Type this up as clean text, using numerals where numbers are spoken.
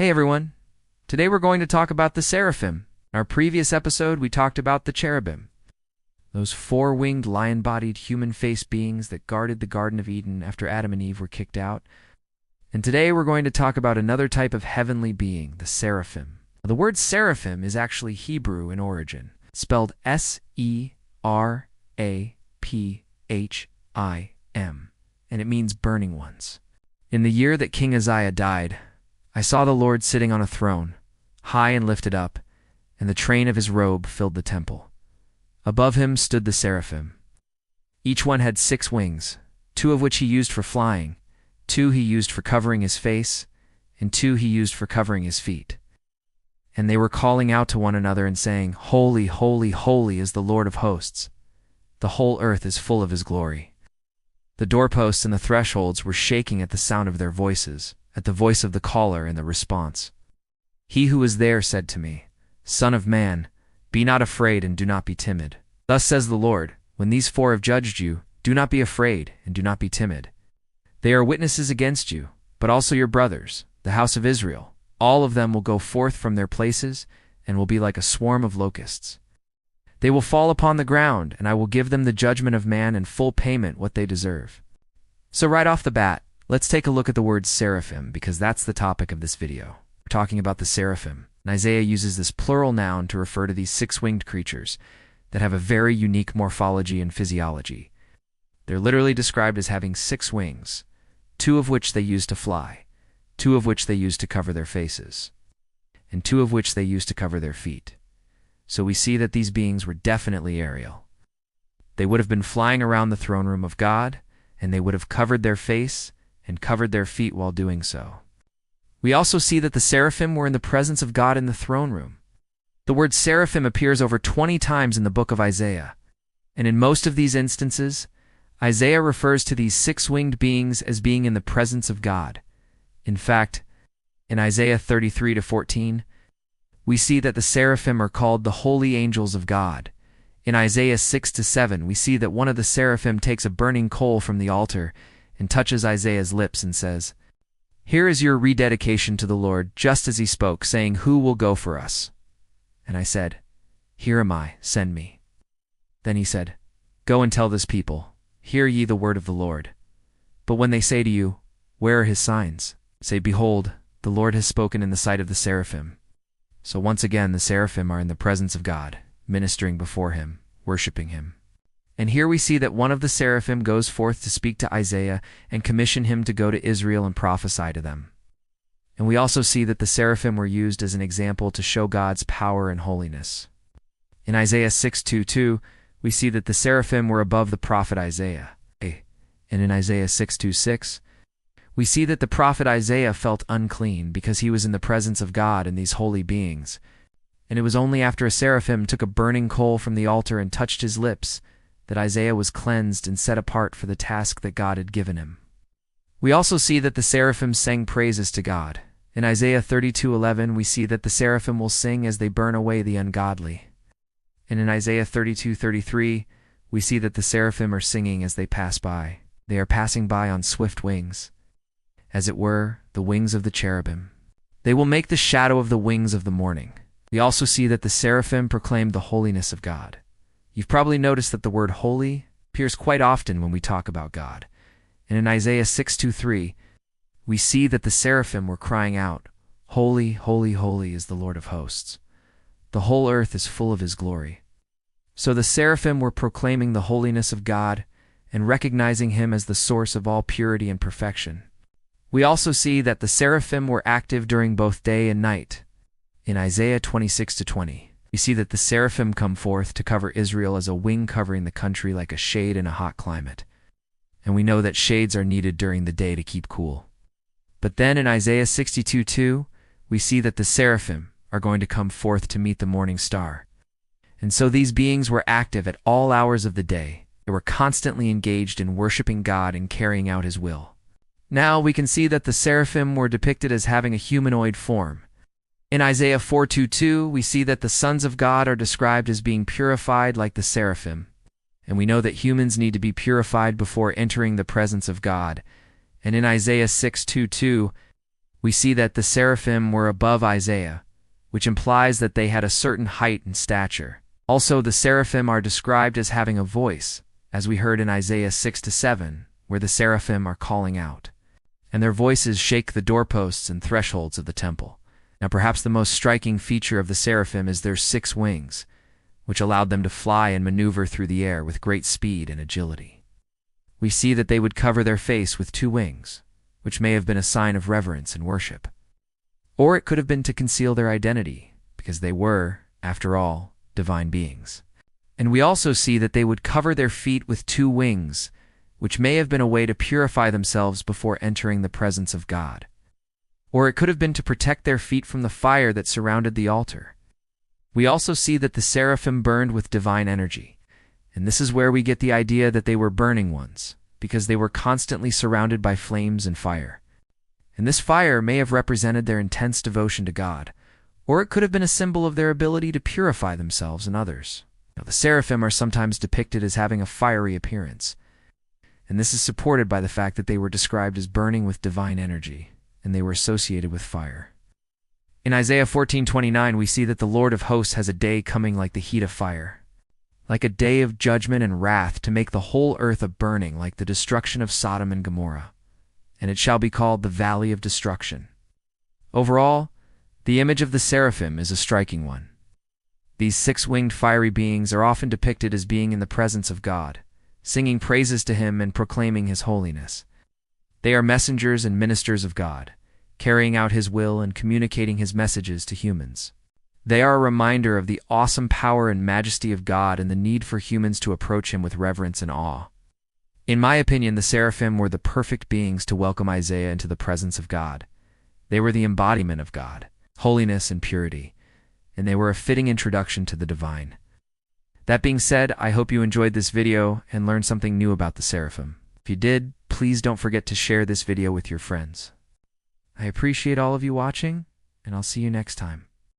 Hey everyone! Today we're going to talk about the Seraphim. In our previous episode, we talked about the Cherubim, those four-winged, lion-bodied, human-faced beings that guarded the Garden of Eden after Adam and Eve were kicked out. And today we're going to talk about another type of heavenly being, the Seraphim. The word Seraphim is actually Hebrew in origin, spelled S-E-R-A-P-H-I-M, and it means burning ones. In the year that King Uzziah died, I saw the Lord sitting on a throne, high and lifted up, and the train of his robe filled the temple. Above him stood the seraphim. Each one had 6 wings, 2 of which he used for flying, 2 he used for covering his face, and 2 he used for covering his feet. And they were calling out to one another and saying, "Holy, holy, holy is the Lord of hosts. The whole earth is full of his glory." The doorposts and the thresholds were shaking at the sound of their voices, at the voice of the caller and the response. He who was there said to me, "Son of man, be not afraid and do not be timid. Thus says the Lord, when these 4 have judged you, do not be afraid and do not be timid. They are witnesses against you, but also your brothers, the house of Israel. All of them will go forth from their places and will be like a swarm of locusts. They will fall upon the ground, and I will give them the judgment of man and full payment what they deserve." So right off the bat, let's take a look at the word seraphim, because that's the topic of this video. We're talking about the seraphim. And Isaiah uses this plural noun to refer to these 6-winged creatures that have a very unique morphology and physiology. They're literally described as having 6 wings, 2 of which they use to fly, 2 of which they use to cover their faces, and 2 of which they use to cover their feet. So we see that these beings were definitely aerial. They would have been flying around the throne room of God, and they would have covered their face and covered their feet while doing so. We also see that the seraphim were in the presence of God in the throne room. The word seraphim appears over 20 times in the book of Isaiah, and in most of these instances, Isaiah refers to these 6-winged beings as being in the presence of God. In fact, in Isaiah 33-14, we see that the seraphim are called the holy angels of God. In Isaiah 6-7, we see that one of the seraphim takes a burning coal from the altar and touches Isaiah's lips and says, "Here is your rededication to the Lord, just as he spoke, saying, 'Who will go for us?' And I said, 'Here am I, send me.' Then he said, 'Go and tell this people, hear ye the word of the Lord. But when they say to you, where are his signs? Say, behold, the Lord has spoken in the sight of the seraphim.'" So once again, the seraphim are in the presence of God, ministering before him, worshiping him. And here we see that one of the seraphim goes forth to speak to Isaiah and commission him to go to Israel and prophesy to them. And we also see that the seraphim were used as an example to show God's power and holiness. In Isaiah 6:2-2, we see that the seraphim were above the prophet Isaiah. And in Isaiah 6:2-6, we see that the prophet Isaiah felt unclean because he was in the presence of God and these holy beings. And it was only after a seraphim took a burning coal from the altar and touched his lips that Isaiah was cleansed and set apart for the task that God had given him. We also see that the seraphim sang praises to God. In Isaiah 32:11, we see that the seraphim will sing as they burn away the ungodly. And in Isaiah 32:33, we see that the seraphim are singing as they pass by. They are passing by on swift wings, as it were, the wings of the cherubim. They will make the shadow of the wings of the morning. We also see that the seraphim proclaim the holiness of God. You've probably noticed that the word holy appears quite often when we talk about God. And in Isaiah 6:2-3, we see that the seraphim were crying out, "Holy, holy, holy is the Lord of hosts. The whole earth is full of his glory." So the seraphim were proclaiming the holiness of God and recognizing him as the source of all purity and perfection. We also see that the seraphim were active during both day and night. In Isaiah 26-20, we see that the seraphim come forth to cover Israel as a wing covering the country like a shade in a hot climate. And we know that shades are needed during the day to keep cool. But then in Isaiah 62:2, we see that the seraphim are going to come forth to meet the morning star. And so these beings were active at all hours of the day. They were constantly engaged in worshiping God and carrying out his will. Now we can see that the seraphim were depicted as having a humanoid form. In Isaiah 4:2-2, we see that the sons of God are described as being purified like the seraphim. And we know that humans need to be purified before entering the presence of God. And in Isaiah 6:2-2, We see that the seraphim were above Isaiah, which implies that they had a certain height and stature. Also, the seraphim are described as having a voice, as we heard in Isaiah 6-7, where the seraphim are calling out, and their voices shake the doorposts and thresholds of the temple. Now, perhaps the most striking feature of the seraphim is their 6 wings, which allowed them to fly and maneuver through the air with great speed and agility. We see that they would cover their face with 2 wings, which may have been a sign of reverence and worship. Or it could have been to conceal their identity, because they were, after all, divine beings. And we also see that they would cover their feet with 2 wings, which may have been a way to purify themselves before entering the presence of God. Or it could have been to protect their feet from the fire that surrounded the altar. We also see that the seraphim burned with divine energy, and this is where we get the idea that they were burning ones, because they were constantly surrounded by flames and fire. And this fire may have represented their intense devotion to God, or it could have been a symbol of their ability to purify themselves and others. Now, the seraphim are sometimes depicted as having a fiery appearance, and this is supported by the fact that they were described as burning with divine energy, and they were associated with fire. In Isaiah 14:29, we see that the Lord of hosts has a day coming like the heat of fire, like a day of judgment and wrath to make the whole earth a burning, like the destruction of Sodom and Gomorrah, and it shall be called the Valley of Destruction. Overall, the image of the seraphim is a striking one. These 6-winged fiery beings are often depicted as being in the presence of God, singing praises to Him and proclaiming His holiness. They are messengers and ministers of God, carrying out His will and communicating His messages to humans. They are a reminder of the awesome power and majesty of God and the need for humans to approach Him with reverence and awe. In my opinion, the seraphim were the perfect beings to welcome Isaiah into the presence of God. They were the embodiment of God, holiness and purity, and they were a fitting introduction to the divine. That being said, I hope you enjoyed this video and learned something new about the seraphim. If you did, please don't forget to share this video with your friends. I appreciate all of you watching, and I'll see you next time.